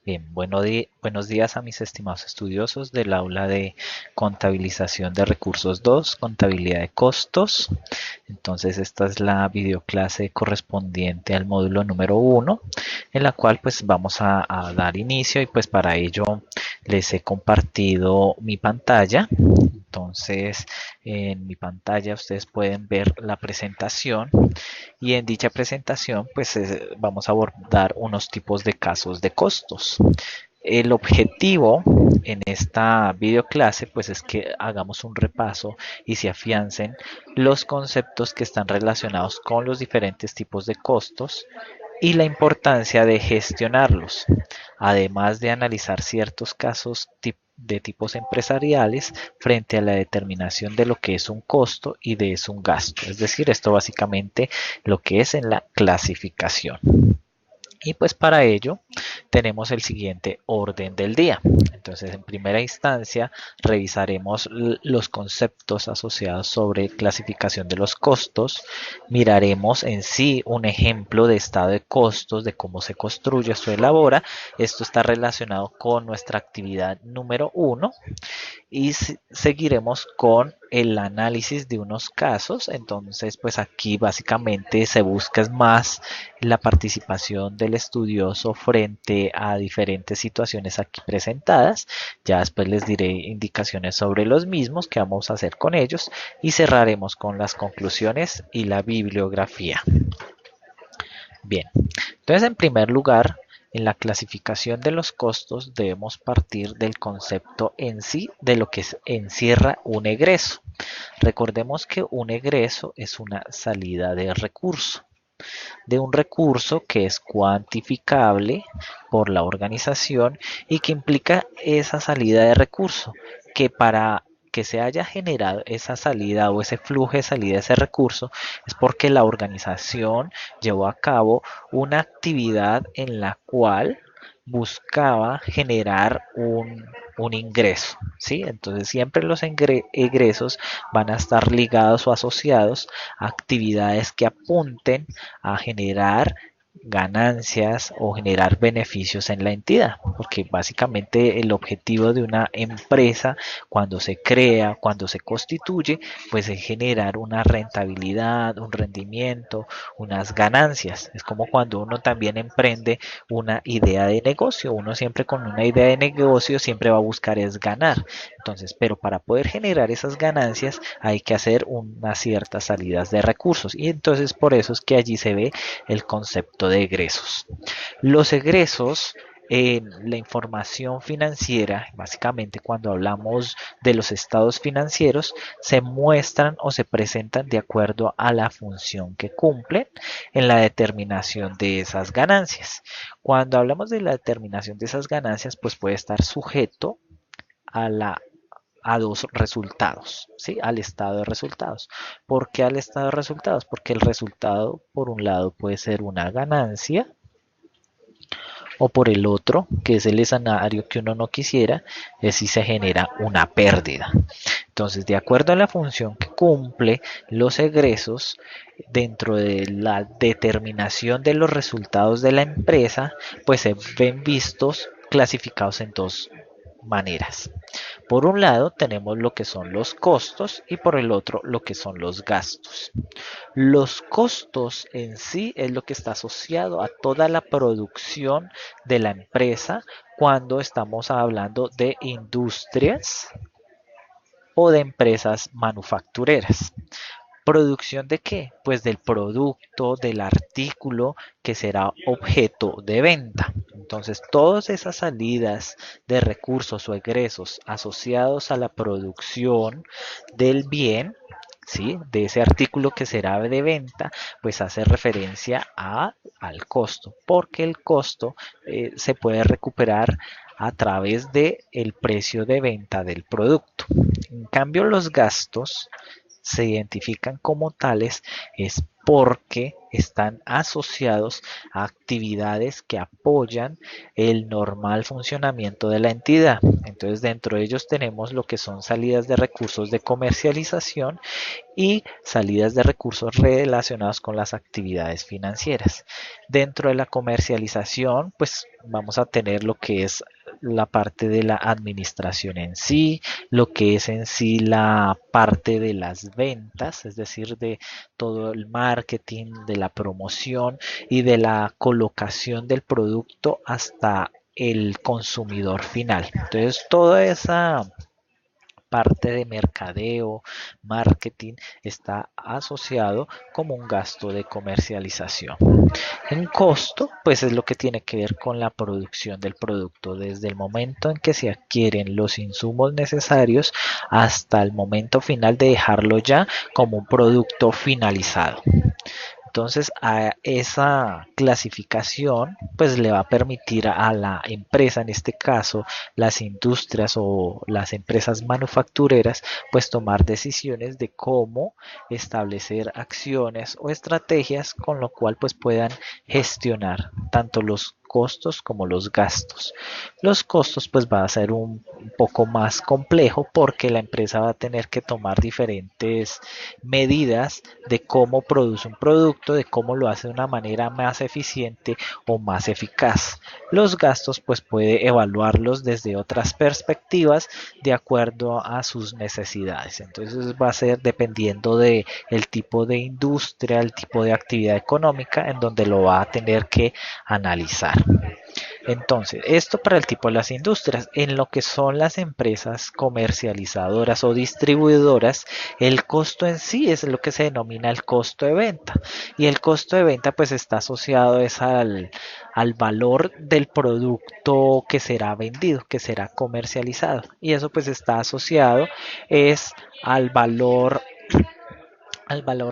Bien, buenos días a mis estimados estudiosos del aula de Contabilización de Recursos 2, Contabilidad de Costos. Entonces, esta es la videoclase correspondiente al módulo número 1, en la cual pues vamos a dar inicio y pues para ello les he compartido mi pantalla. Entonces, en mi pantalla ustedes pueden ver la presentación y en dicha presentación pues vamos a abordar unos tipos de casos de costos. El objetivo en esta videoclase pues es que hagamos un repaso y se afiancen los conceptos que están relacionados con los diferentes tipos de costos y la importancia de gestionarlos, además de analizar ciertos casos de tipos empresariales frente a la determinación de lo que es un costo y de es un gasto. Es decir, esto básicamente lo que es en la clasificación. Y pues para ello tenemos el siguiente orden del día. Entonces, en primera instancia, revisaremos los conceptos asociados sobre clasificación de los costos. Miraremos en sí un ejemplo de estado de costos, de cómo se construye o se elabora. Esto está relacionado con nuestra actividad número 1 y seguiremos con el análisis de unos casos. Entonces pues aquí básicamente se busca más la participación del estudioso frente a diferentes situaciones aquí presentadas. Ya después les diré indicaciones sobre los mismos que vamos a hacer con ellos y cerraremos con las conclusiones y la bibliografía. Bien, entonces en primer lugar, en la clasificación de los costos debemos partir del concepto en sí de lo que encierra un egreso. Recordemos que un egreso es una salida de recurso, de un recurso que es cuantificable por la organización y que implica esa salida de recurso, que para que se haya generado esa salida o ese flujo de salida de ese recurso es porque la organización llevó a cabo una actividad en la cual buscaba generar un ingreso, ¿sí? Entonces siempre los egresos van a estar ligados o asociados a actividades que apunten a generar ganancias o generar beneficios en la entidad, porque básicamente el objetivo de una empresa cuando se crea, cuando se constituye, pues es generar una rentabilidad, un rendimiento, unas ganancias. Es como cuando uno también emprende una idea de negocio, uno siempre con una idea de negocio siempre va a buscar es ganar. Entonces, pero para poder generar esas ganancias hay que hacer unas ciertas salidas de recursos y entonces por eso es que allí se ve el concepto de egresos. Los egresos en la información financiera, básicamente cuando hablamos de los estados financieros, se muestran o se presentan de acuerdo a la función que cumplen en la determinación de esas ganancias. Cuando hablamos de la determinación de esas ganancias, pues puede estar sujeto a dos resultados, ¿sí? Al estado de resultados. ¿Por qué al estado de resultados? Porque el resultado, por un lado, puede ser una ganancia, o por el otro, que es el escenario que uno no quisiera, es si se genera una pérdida. Entonces, de acuerdo a la función que cumple los egresos, dentro de la determinación de los resultados de la empresa, pues se ven vistos clasificados en dos maneras. Por un lado tenemos lo que son los costos y por el otro lo que son los gastos. Los costos en sí es lo que está asociado a toda la producción de la empresa cuando estamos hablando de industrias o de empresas manufactureras. ¿Producción de qué? Pues del producto, del artículo que será objeto de venta. Entonces, todas esas salidas de recursos o egresos asociados a la producción del bien, ¿sí? De ese artículo que será de venta, pues hace referencia al costo, porque el costo se puede recuperar a través del precio de venta del producto. En cambio, los gastos se identifican como tales es porque están asociados a actividades que apoyan el normal funcionamiento de la entidad. Entonces, dentro de ellos tenemos lo que son salidas de recursos de comercialización y salidas de recursos relacionados con las actividades financieras. Dentro de la comercialización, pues vamos a tener lo que es la parte de la administración en sí, lo que es en sí la parte de las ventas, es decir, de todo el marketing, de la promoción y de la colocación del producto hasta el consumidor final. Entonces, toda esa parte de mercadeo, marketing, está asociado como un gasto de comercialización. Un costo, pues es lo que tiene que ver con la producción del producto, desde el momento en que se adquieren los insumos necesarios hasta el momento final de dejarlo ya como un producto finalizado. Entonces, a esa clasificación, pues le va a permitir a la empresa, en este caso, las industrias o las empresas manufactureras, pues tomar decisiones de cómo establecer acciones o estrategias con lo cual pues puedan gestionar tanto los costos como los gastos. Los costos pues va a ser un poco más complejo porque la empresa va a tener que tomar diferentes medidas de cómo produce un producto, de cómo lo hace de una manera más eficiente o más eficaz. Los gastos pues puede evaluarlos desde otras perspectivas de acuerdo a sus necesidades. Entonces va a ser dependiendo de el tipo de industria, el tipo de actividad económica en donde lo va a tener que analizar. Entonces, esto para el tipo de las industrias. En lo que son las empresas comercializadoras o distribuidoras, el costo en sí es lo que se denomina el costo de venta. Y el costo de venta pues está asociado es al valor del producto que será vendido, que será comercializado. Y eso pues está asociado es al valor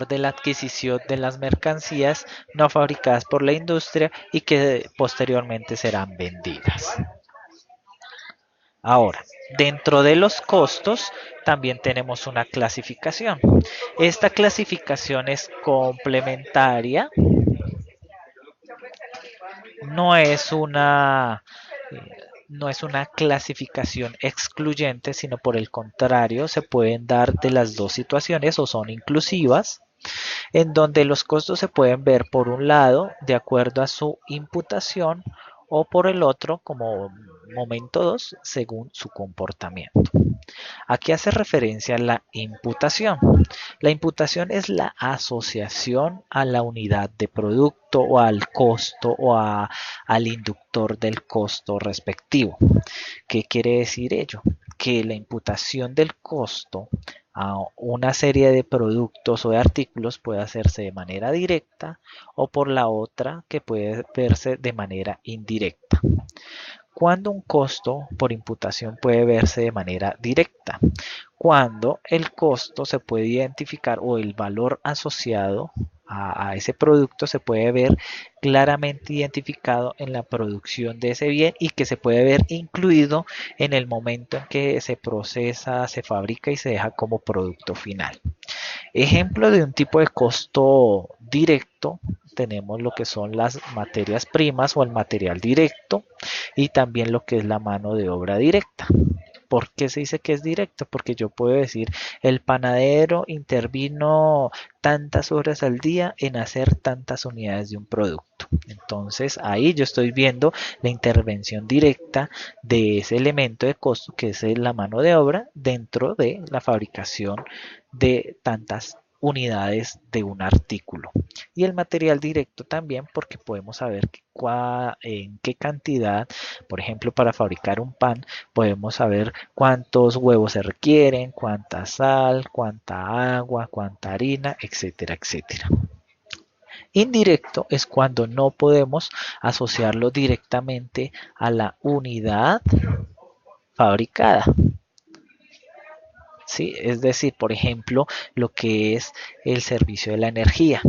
de la adquisición de las mercancías no fabricadas por la industria y que posteriormente serán vendidas. Ahora, dentro de los costos también tenemos una clasificación. Esta clasificación es complementaria, no es una no es una clasificación excluyente, sino por el contrario, se pueden dar de las dos situaciones o son inclusivas, en donde los costos se pueden ver por un lado de acuerdo a su imputación o por el otro como momento 2 según su comportamiento. Aquí hace referencia a la imputación. La imputación es la asociación a la unidad de producto o al costo o al inductor del costo respectivo. ¿Qué quiere decir ello? Que la imputación del costo a una serie de productos o de artículos puede hacerse de manera directa o por la otra que puede verse de manera indirecta. Cuando un costo por imputación puede verse de manera directa, cuando el costo se puede identificar o el valor asociado a ese producto se puede ver claramente identificado en la producción de ese bien y que se puede ver incluido en el momento en que se procesa, se fabrica y se deja como producto final. Ejemplo de un tipo de costo directo, tenemos lo que son las materias primas o el material directo y también lo que es la mano de obra directa. ¿Por qué se dice que es directo? Porque yo puedo decir, el panadero intervino tantas horas al día en hacer tantas unidades de un producto. Entonces ahí yo estoy viendo la intervención directa de ese elemento de costo que es la mano de obra dentro de la fabricación de tantas unidades de un artículo. Y el material directo también porque podemos saber en qué cantidad, por ejemplo, para fabricar un pan, podemos saber cuántos huevos se requieren, cuánta sal, cuánta agua, cuánta harina, etcétera, etcétera. Indirecto es cuando no podemos asociarlo directamente a la unidad fabricada. ¿Sí? Es decir, por ejemplo, lo que es el servicio de la energía.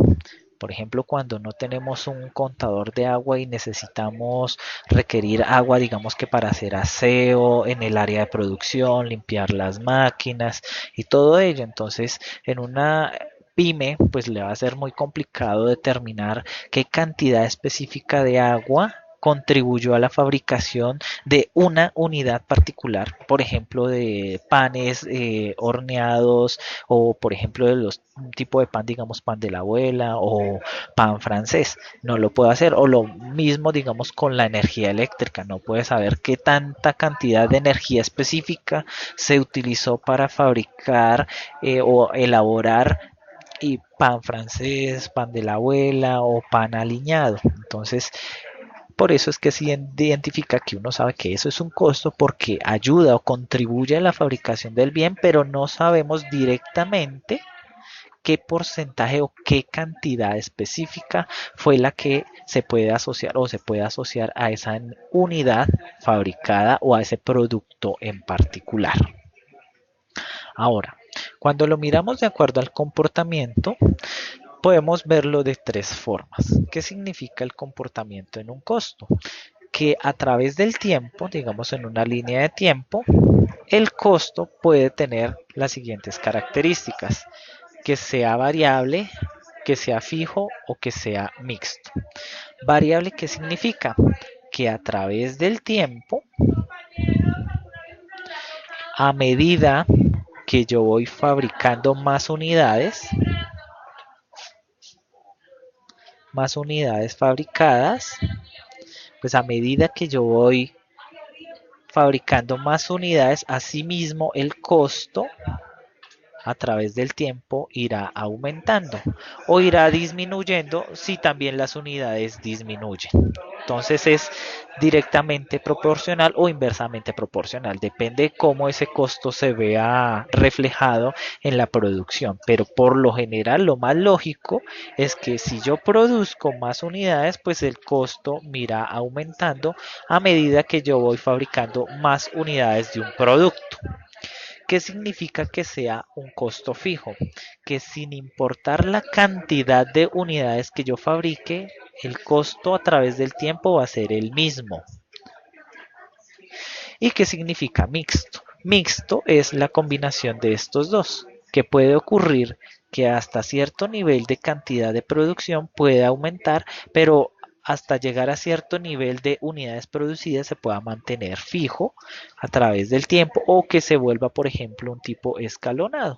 Por ejemplo, cuando no tenemos un contador de agua y necesitamos requerir agua, digamos que para hacer aseo en el área de producción, limpiar las máquinas y todo ello. Entonces, en una pyme, pues le va a ser muy complicado determinar qué cantidad específica de agua contribuyó a la fabricación de una unidad particular, por ejemplo, de panes horneados o, por ejemplo, de los un tipo de pan, digamos, pan de la abuela o pan francés. No lo puede hacer. O lo mismo, digamos, con la energía eléctrica. No puede saber qué tanta cantidad de energía específica se utilizó para fabricar o elaborar y pan francés, pan de la abuela o pan aliñado. Entonces, por eso es que se identifica que uno sabe que eso es un costo porque ayuda o contribuye a la fabricación del bien, pero no sabemos directamente qué porcentaje o qué cantidad específica fue la que se puede asociar o se puede asociar a esa unidad fabricada o a ese producto en particular. Ahora, cuando lo miramos de acuerdo al comportamiento, podemos verlo de tres formas. ¿Qué significa el comportamiento en un costo? Que a través del tiempo, digamos en una línea de tiempo, el costo puede tener las siguientes características: que sea variable, que sea fijo o que sea mixto. Variable, ¿qué significa? Que a través del tiempo, a medida que yo voy fabricando más unidades fabricadas, pues a medida que yo voy fabricando más unidades, asimismo el costo a través del tiempo irá aumentando o irá disminuyendo si también las unidades disminuyen. Entonces es directamente proporcional o inversamente proporcional, depende de cómo ese costo se vea reflejado en la producción, pero por lo general lo más lógico es que si yo produzco más unidades, pues el costo me irá aumentando a medida que yo voy fabricando más unidades de un producto. ¿Qué significa que sea un costo fijo? Que sin importar la cantidad de unidades que yo fabrique, el costo a través del tiempo va a ser el mismo. ¿Y qué significa mixto? Mixto es la combinación de estos dos, que puede ocurrir que hasta cierto nivel de cantidad de producción puede aumentar, pero hasta llegar a cierto nivel de unidades producidas se pueda mantener fijo a través del tiempo o que se vuelva, por ejemplo, un tipo escalonado,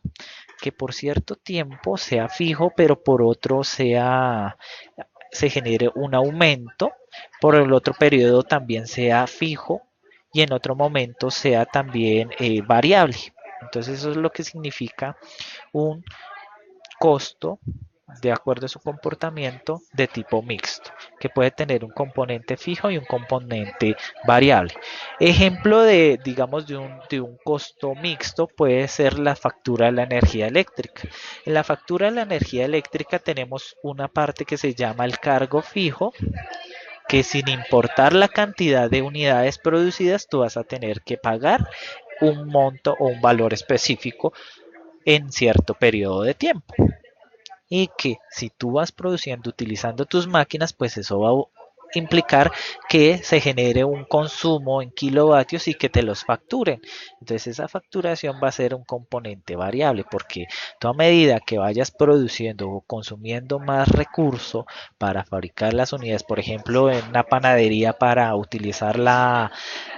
que por cierto tiempo sea fijo, pero por otro se genere un aumento, por el otro periodo también sea fijo y en otro momento sea también variable. Entonces eso es lo que significa un costo de acuerdo a su comportamiento de tipo mixto, que puede tener un componente fijo y un componente variable. Ejemplo de, digamos, de un costo mixto puede ser la factura de la energía eléctrica. En la factura de la energía eléctrica tenemos una parte que se llama el cargo fijo, que sin importar la cantidad de unidades producidas, tú vas a tener que pagar un monto o un valor específico en cierto periodo de tiempo. Y que si tú vas produciendo utilizando tus máquinas, pues eso va a implicar que se genere un consumo en kilovatios y que te los facturen. Entonces esa facturación va a ser un componente variable porque tú a medida que vayas produciendo o consumiendo más recurso para fabricar las unidades, por ejemplo en una panadería para utilizar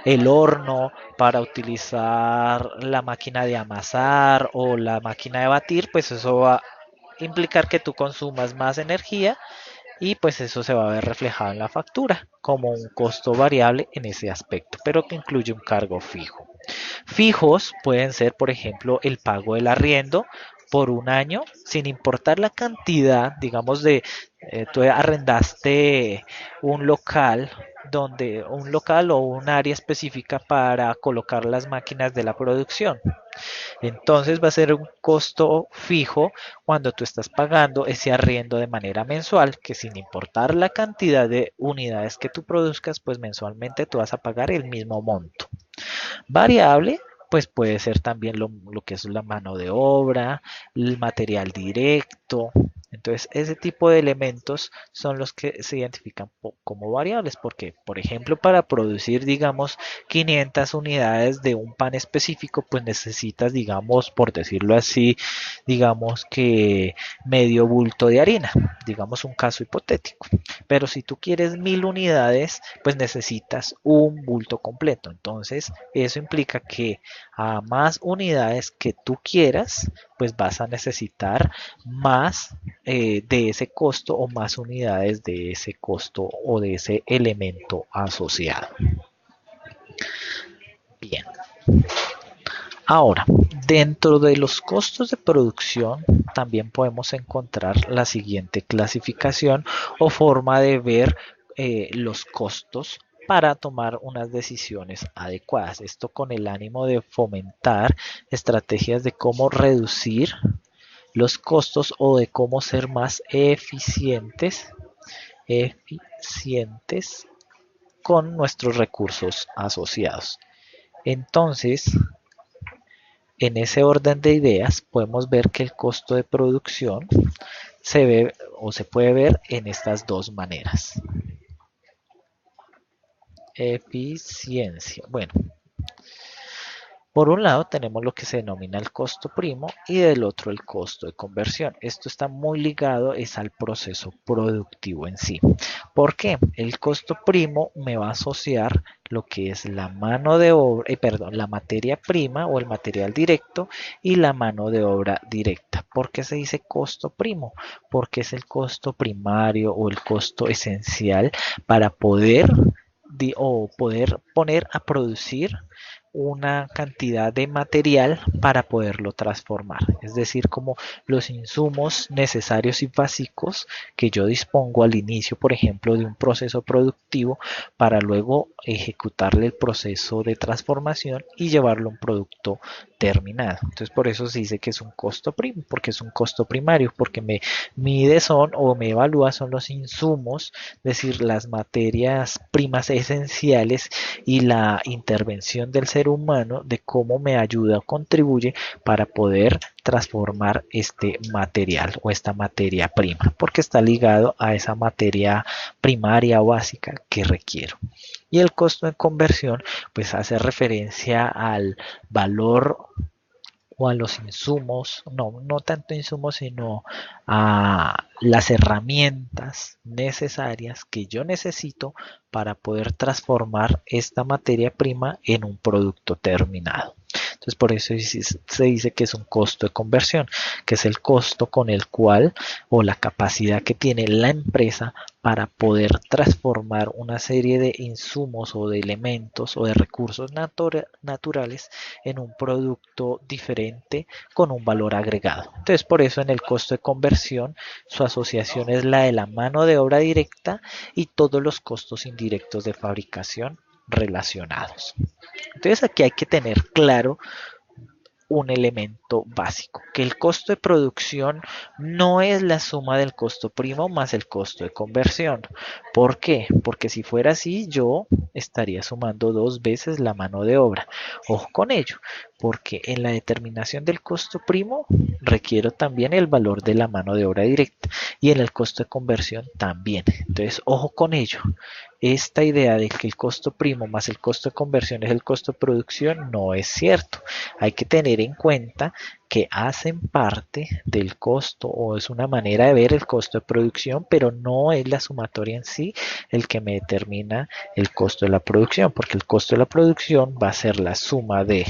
el horno, para utilizar la máquina de amasar o la máquina de batir, pues eso va implicar que tú consumas más energía y pues eso se va a ver reflejado en la factura como un costo variable en ese aspecto, pero que incluye un cargo fijo. Fijos pueden ser, por ejemplo, el pago del arriendo por un año, sin importar la cantidad, digamos, tú arrendaste un local un local o un área específica para colocar las máquinas de la producción. Entonces va a ser un costo fijo cuando tú estás pagando ese arriendo de manera mensual, que sin importar la cantidad de unidades que tú produzcas, pues mensualmente tú vas a pagar el mismo monto. Variable pues puede ser también lo que es la mano de obra, el material directo. Entonces, ese tipo de elementos son los que se identifican como variables, porque, por ejemplo, para producir, digamos, 500 unidades de un pan específico, pues necesitas, digamos, por decirlo así, digamos que medio bulto de harina, digamos un caso hipotético. Pero si tú quieres 1000 unidades, pues necesitas un bulto completo. Entonces, eso implica que a más unidades que tú quieras, pues vas a necesitar más de ese costo o más unidades de ese costo o de ese elemento asociado. Bien. Ahora, dentro de los costos de producción también podemos encontrar la siguiente clasificación o forma de ver los costos para tomar unas decisiones adecuadas. Esto con el ánimo de fomentar estrategias de cómo reducir los costos o de cómo ser más eficientes con nuestros recursos asociados. Entonces, en ese orden de ideas podemos ver que el costo de producción se ve o se puede ver en estas dos maneras. Eficiencia. Bueno, por un lado tenemos lo que se denomina el costo primo y del otro el costo de conversión. Esto está muy ligado es al proceso productivo en sí. ¿Por qué? El costo primo me va a asociar lo que es la mano de obra, la materia prima o el material directo y la mano de obra directa. ¿Por qué se dice costo primo? Porque es el costo primario o el costo esencial para poder poner a producir una cantidad de material para poderlo transformar. Es decir, como los insumos necesarios y básicos que yo dispongo al inicio, por ejemplo, de un proceso productivo para luego ejecutarle el proceso de transformación y llevarlo a un producto terminado. Entonces, por eso se dice que es un costo primo, porque es un costo primario, porque me mide son o me evalúa son los insumos, es decir, las materias primas esenciales y la intervención del ser humano de cómo me ayuda o contribuye para poder transformar este material o esta materia prima, porque está ligado a esa materia primaria o básica que requiero. Y el costo de conversión pues hace referencia al valor o a los insumos, no tanto insumos, sino a las herramientas necesarias que yo necesito para poder transformar esta materia prima en un producto terminado. Entonces, por eso se dice que es un costo de conversión, que es el costo con el cual o la capacidad que tiene la empresa para poder transformar una serie de insumos o de elementos o de recursos naturales en un producto diferente con un valor agregado. Entonces, por eso en el costo de conversión su asociación es la de la mano de obra directa y todos los costos indirectos de fabricación relacionados. Entonces, aquí hay que tener claro un elemento básico, que el costo de producción no es la suma del costo primo más el costo de conversión. ¿Por qué? Porque si fuera así, yo estaría sumando 2 veces la mano de obra. Ojo con ello, porque en la determinación del costo primo requiero también el valor de la mano de obra directa y en el costo de conversión también. Entonces, ojo con ello. Esta idea de que el costo primo más el costo de conversión es el costo de producción no es cierto. Hay que tener en cuenta que hacen parte del costo o es una manera de ver el costo de producción, pero no es la sumatoria en sí el que me determina el costo de la producción, porque el costo de la producción va a ser la suma de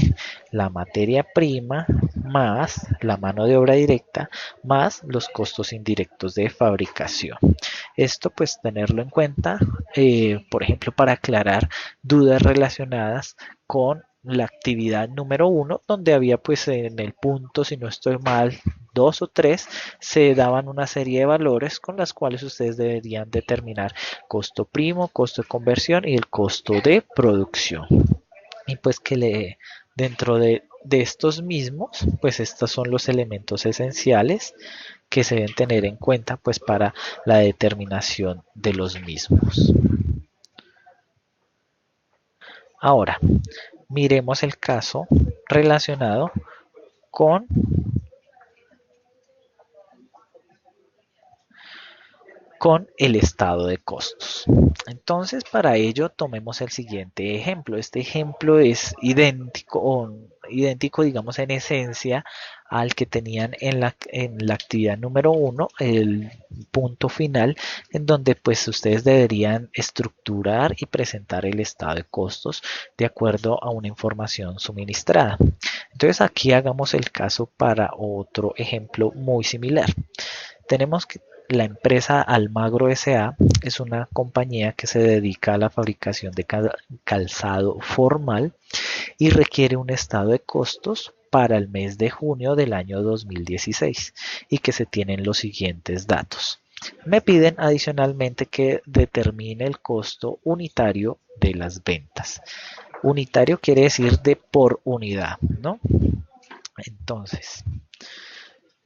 la materia prima más la mano de obra directa más los costos indirectos de fabricación. Esto pues tenerlo en cuenta, por ejemplo, para aclarar dudas relacionadas con la actividad número 1, donde había pues en el punto, si no estoy mal, 2 o 3, se daban una serie de valores con las cuales ustedes deberían determinar costo primo, costo de conversión y el costo de producción. Y pues dentro de estos mismos, pues estos son los elementos esenciales que se deben tener en cuenta pues para la determinación de los mismos. Ahora, miremos el caso relacionado con el estado de costos. Entonces, para ello tomemos el siguiente ejemplo. Este ejemplo es idéntico, digamos, en esencia al que tenían en la actividad número 1, el punto final, en donde pues ustedes deberían estructurar y presentar el estado de costos de acuerdo a una información suministrada. Entonces, aquí hagamos el caso para otro ejemplo muy similar. Tenemos que la empresa Almagro S.A. es una compañía que se dedica a la fabricación de calzado formal y requiere un estado de costos para el mes de junio del año 2016 y que se tienen los siguientes datos. Me piden adicionalmente que determine el costo unitario de las ventas. Unitario quiere decir de por unidad, ¿no? Entonces,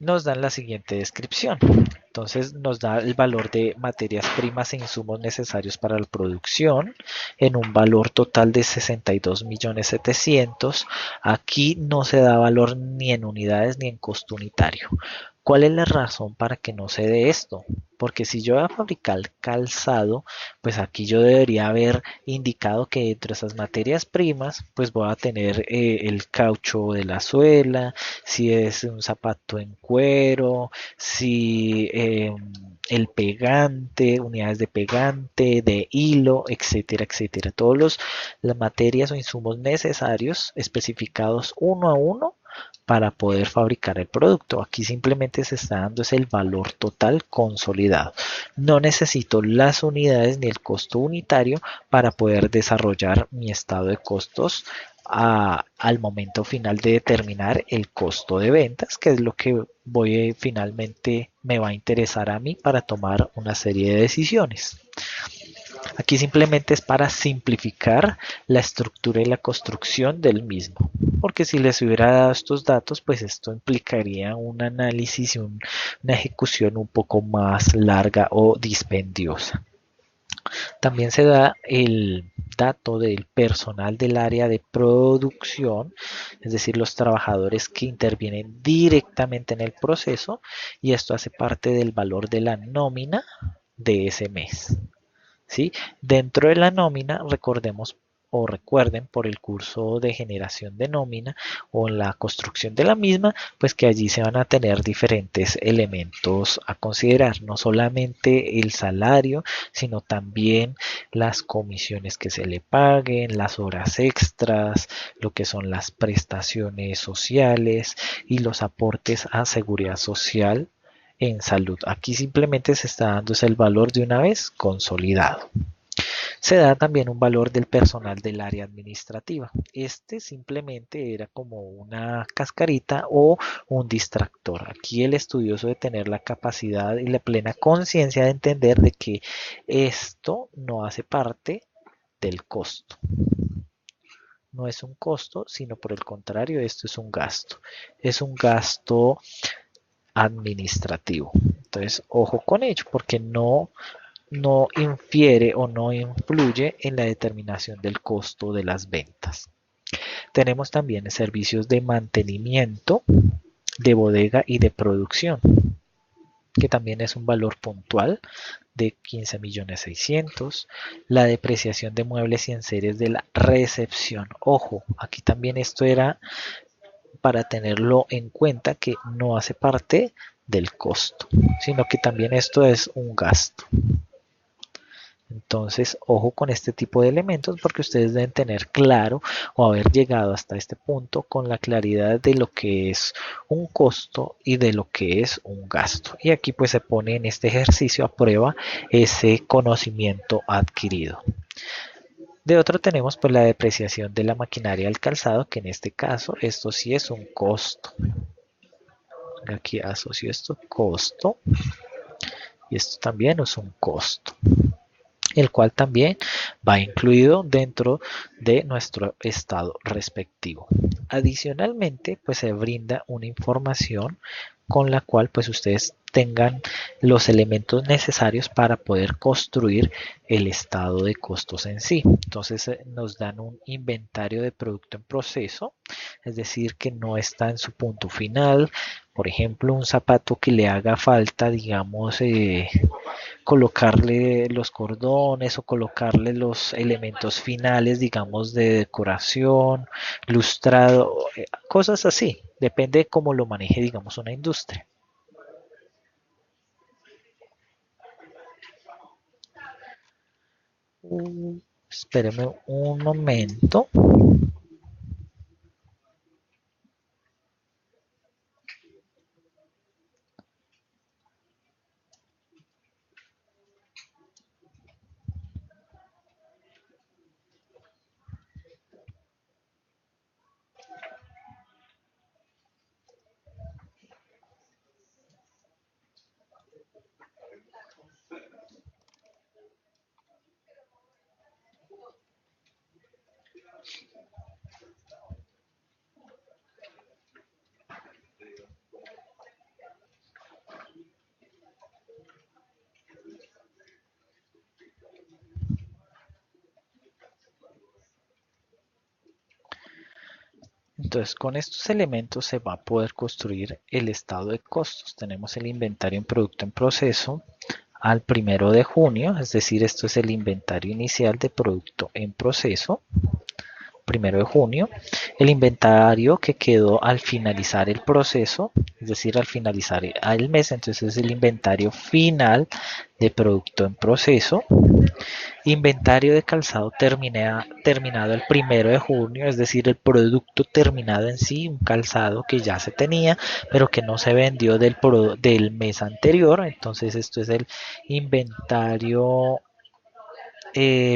nos dan la siguiente descripción. Entonces nos da el valor de materias primas e insumos necesarios para la producción en un valor total de 62.700.000. Aquí no se da valor ni en unidades ni en costo unitario. ¿Cuál es la razón para que no se dé esto? Porque si yo voy a fabricar calzado, pues aquí yo debería haber indicado que dentro de esas materias primas, pues voy a tener el caucho de la suela, si es un zapato en cuero, si el pegante, unidades de pegante, de hilo, etcétera, etcétera. Las materias o insumos necesarios especificados uno a uno para poder fabricar el producto. Aquí simplemente se está dando es el valor total consolidado. No necesito las unidades ni el costo unitario para poder desarrollar mi estado de costos al momento final de determinar el costo de ventas, que es lo que finalmente me va a interesar a mí para tomar una serie de decisiones. Aquí simplemente es para simplificar la estructura y la construcción del mismo, porque si les hubiera dado estos datos, pues esto implicaría un análisis y una ejecución un poco más larga o dispendiosa. También se da el dato del personal del área de producción, es decir, los trabajadores que intervienen directamente en el proceso, y esto hace parte del valor de la nómina de ese mes. ¿Sí? Dentro de la nómina, recordemos o recuerden por el curso de generación de nómina o en la construcción de la misma, pues que allí se van a tener diferentes elementos a considerar, no solamente el salario, sino también las comisiones que se le paguen, las horas extras, lo que son las prestaciones sociales y los aportes a seguridad social en salud. Aquí simplemente se está dando el valor de una vez consolidado. Se da también un valor del personal del área administrativa. Este simplemente era como una cascarita o un distractor. Aquí el estudioso debe tener la capacidad y la plena conciencia de entender de que esto no hace parte del costo. No es un costo, sino por el contrario, esto es un gasto. Es un gasto administrativo. Entonces, ojo con ello, porque no infiere o no influye en la determinación del costo de las ventas. Tenemos también servicios de mantenimiento, de bodega y de producción, que también es un valor puntual de 15.600.000. La depreciación de muebles y enseres de la recepción. Ojo, aquí también esto era para tenerlo en cuenta que no hace parte del costo, sino que también esto es un gasto. Entonces, ojo con este tipo de elementos porque ustedes deben tener claro o haber llegado hasta este punto con la claridad de lo que es un costo y de lo que es un gasto. Y aquí pues se pone en este ejercicio a prueba ese conocimiento adquirido. De otro tenemos pues la depreciación de la maquinaria del calzado, que en este caso esto sí es un costo. Aquí asocio esto, costo, y esto también es un costo, el cual también va incluido dentro de nuestro estado respectivo. Adicionalmente, pues se brinda una información con la cual pues ustedes tengan los elementos necesarios para poder construir el estado de costos en sí. Entonces nos dan un inventario de producto en proceso, es decir, que no está en su punto final. Por ejemplo, un zapato que le haga falta, digamos, colocarle los cordones o colocarle los elementos finales, digamos, de decoración, lustrado, cosas así. Depende de cómo lo maneje, digamos, una industria. Espéreme un momento. Entonces, con estos elementos se va a poder construir el estado de costos. Tenemos el inventario en producto en proceso al 1 de junio, es decir, esto es el inventario inicial de producto en proceso. 1 de junio, el inventario que quedó al finalizar el proceso, es decir, al finalizar el mes, entonces es el inventario final de producto en proceso. Inventario de calzado terminado el 1 de junio, es decir, el producto terminado en sí, un calzado que ya se tenía, pero que no se vendió del mes anterior. Entonces esto es el inventario,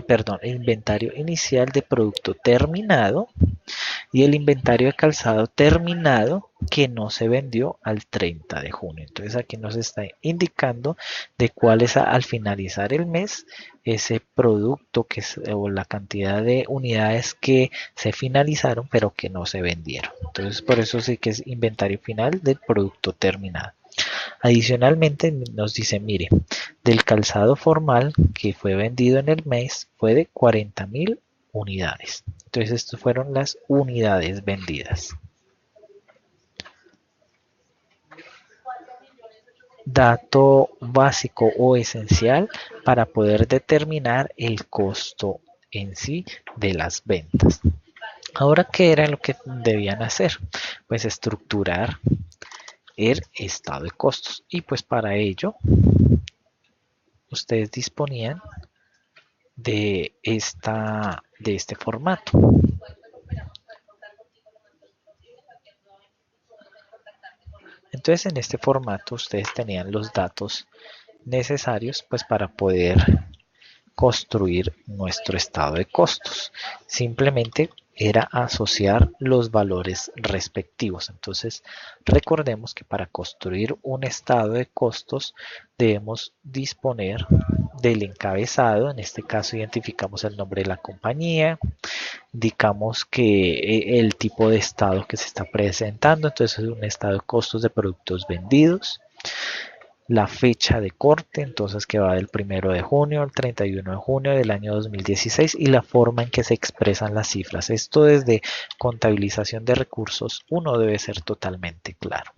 perdón, el inventario inicial de producto terminado y el inventario de calzado terminado que no se vendió al 30 de junio. Entonces aquí nos está indicando de cuál es al finalizar el mes ese producto o la cantidad de unidades que se finalizaron pero que no se vendieron. Entonces por eso sí que es inventario final del producto terminado. Adicionalmente nos dice, mire, del calzado formal que fue vendido en el mes fue de 40.000 unidades. Entonces, estas fueron las unidades vendidas. Dato básico o esencial para poder determinar el costo en sí de las ventas. Ahora, ¿qué era lo que debían hacer? Pues estructurar el estado de costos. Y pues para ello, ustedes disponían de este formato. Entonces en este formato ustedes tenían los datos necesarios pues para poder construir nuestro estado de costos. Simplemente era asociar los valores respectivos. Entonces recordemos que para construir un estado de costos debemos disponer del encabezado. En este caso identificamos el nombre de la compañía, indicamos que el tipo de estado que se está presentando, entonces es un estado de costos de productos vendidos, la fecha de corte, entonces que va del 1 de junio al 31 de junio del año 2016 y la forma en que se expresan las cifras. Esto desde contabilización de recursos uno debe ser totalmente claro.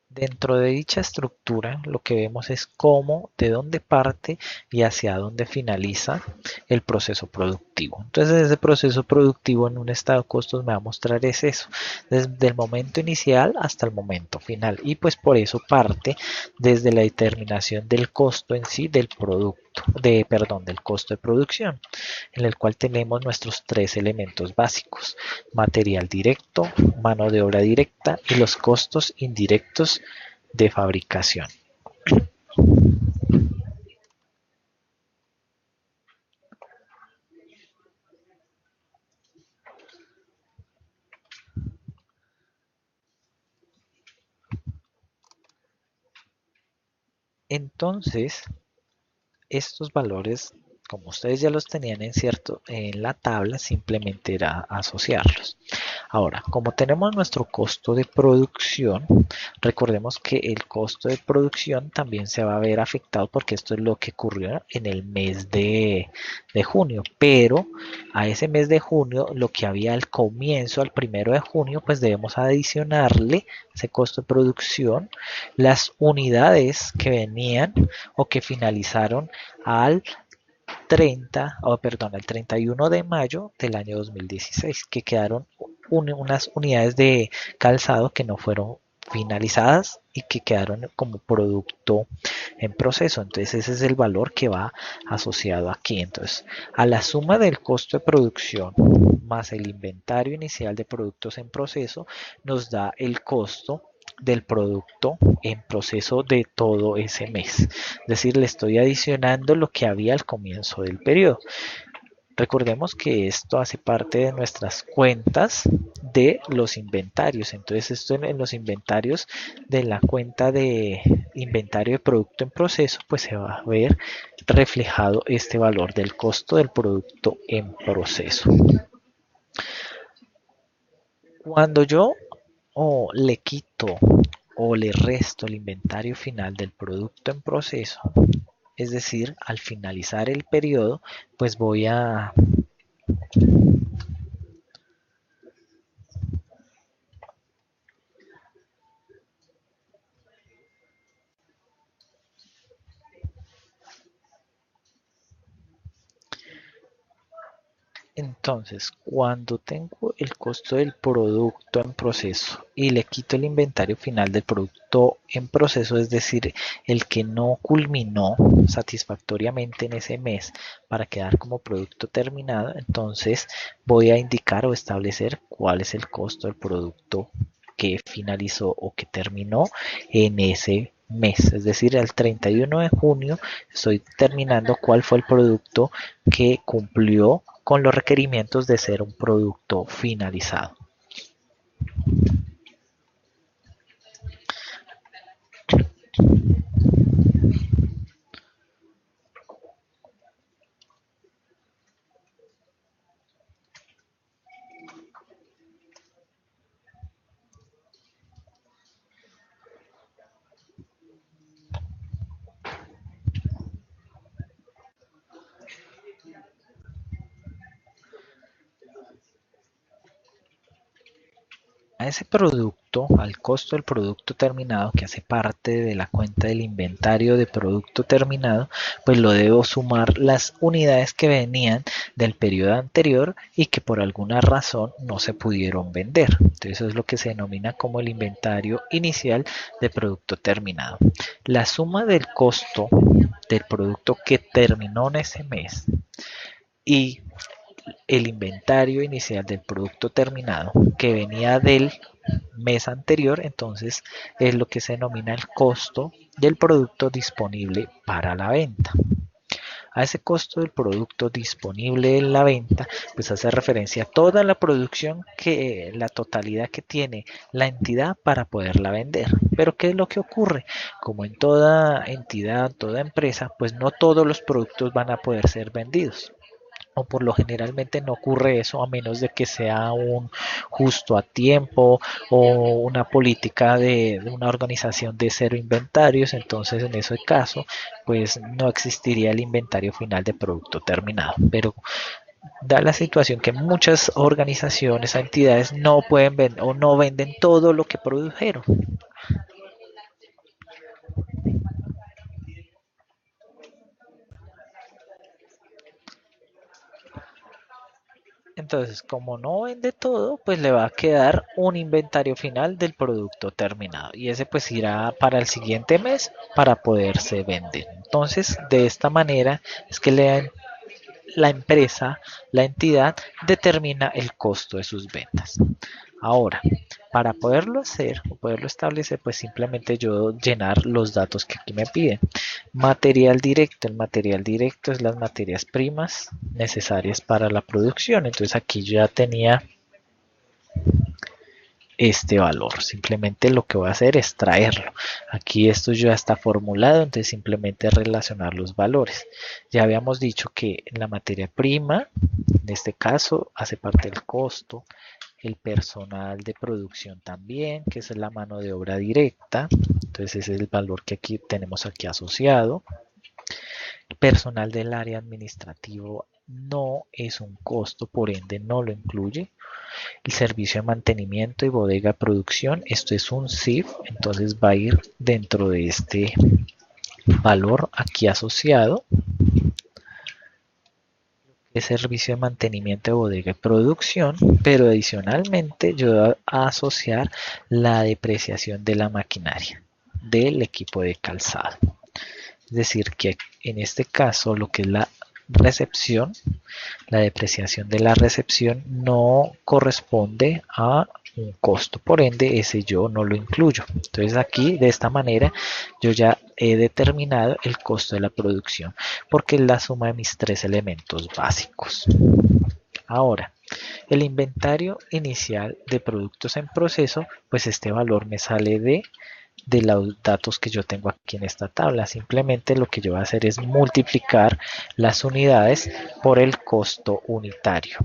Dentro de dicha estructura lo que vemos es cómo, de dónde parte y hacia dónde finaliza el proceso productivo. Entonces ese proceso productivo en un estado de costos me va a mostrar es eso, desde el momento inicial hasta el momento final y pues por eso parte desde la determinación del costo en sí del producto, del costo de producción, en el cual tenemos nuestros tres elementos básicos: material directo, mano de obra directa y los costos indirectos de fabricación. Entonces, estos valores, como ustedes ya los tenían en la tabla, simplemente era asociarlos. Ahora, como tenemos nuestro costo de producción, recordemos que el costo de producción también se va a ver afectado porque esto es lo que ocurrió en el mes de junio, pero a ese mes de junio, lo que había al comienzo, al 1 de junio, pues debemos adicionarle ese costo de producción, las unidades que venían o que finalizaron al 31 de mayo del año 2016, que quedaron unas unidades de calzado que no fueron finalizadas y que quedaron como producto en proceso. Entonces ese es el valor que va asociado aquí. Entonces, a la suma del costo de producción más el inventario inicial de productos en proceso nos da el costo del producto en proceso de todo ese mes. Es decir, le estoy adicionando lo que había al comienzo del periodo. Recordemos que esto hace parte de nuestras cuentas de los inventarios. Entonces, esto en los inventarios de la cuenta de inventario de producto en proceso, pues se va a ver reflejado este valor del costo del producto en proceso. Cuando yo le quito o le resto el inventario final del producto en proceso, es decir, al finalizar el periodo, pues voy a Entonces, cuando tengo el costo del producto en proceso y le quito el inventario final del producto en proceso, es decir, el que no culminó satisfactoriamente en ese mes para quedar como producto terminado, entonces voy a indicar o establecer cuál es el costo del producto que finalizó o que terminó en ese mes. Es decir, al 31 de junio estoy determinando cuál fue el producto que cumplió con los requerimientos de ser un producto finalizado. A ese producto, al costo del producto terminado que hace parte de la cuenta del inventario de producto terminado, pues lo debo sumar las unidades que venían del periodo anterior y que por alguna razón no se pudieron vender. Entonces eso es lo que se denomina como el inventario inicial de producto terminado. La suma del costo del producto que terminó en ese mes y el inventario inicial del producto terminado que venía del mes anterior, entonces es lo que se denomina el costo del producto disponible para la venta. A ese costo del producto disponible en la venta, pues hace referencia a toda la producción la totalidad que tiene la entidad para poderla vender. Pero ¿qué es lo que ocurre? Como en toda entidad, toda empresa, pues no todos los productos van a poder ser vendidos, o por lo generalmente no ocurre eso a menos de que sea un justo a tiempo o una política de una organización de cero inventarios. Entonces en ese caso pues no existiría el inventario final de producto terminado, pero da la situación que muchas organizaciones, entidades no pueden vender o no venden todo lo que produjeron. Entonces, como no vende todo, pues le va a quedar un inventario final del producto terminado. Y ese pues irá para el siguiente mes para poderse vender. Entonces, de esta manera es que la empresa, la entidad, determina el costo de sus ventas. Ahora, para poderlo hacer o poderlo establecer, pues simplemente yo llenar los datos que aquí me piden. Material directo. El material directo es las materias primas necesarias para la producción. Entonces aquí yo ya tenía este valor. Simplemente lo que voy a hacer es traerlo. Aquí esto ya está formulado, entonces simplemente relacionar los valores. Ya habíamos dicho que la materia prima, en este caso, hace parte del costo. el personal de producción también, que es la mano de obra directa. Entonces ese es el valor que aquí tenemos aquí asociado. El personal del área administrativo no es un costo, por ende no lo incluye. El servicio de mantenimiento y bodega producción, esto es un SIF, entonces va a ir dentro de este valor aquí asociado. El servicio de mantenimiento de bodega y producción, pero adicionalmente yo voy a asociar la depreciación de la maquinaria del equipo de calzado. Es decir, que en este caso lo que es la recepción, la depreciación de la recepción no corresponde a un costo, por ende ese yo no lo incluyo. Entonces aquí de esta manera yo ya he determinado el costo de la producción porque es la suma de mis tres elementos básicos. Ahora, el inventario inicial de productos en proceso, pues este valor me sale de los datos que yo tengo aquí en esta tabla. Simplemente lo que yo voy a hacer es multiplicar las unidades por el costo unitario.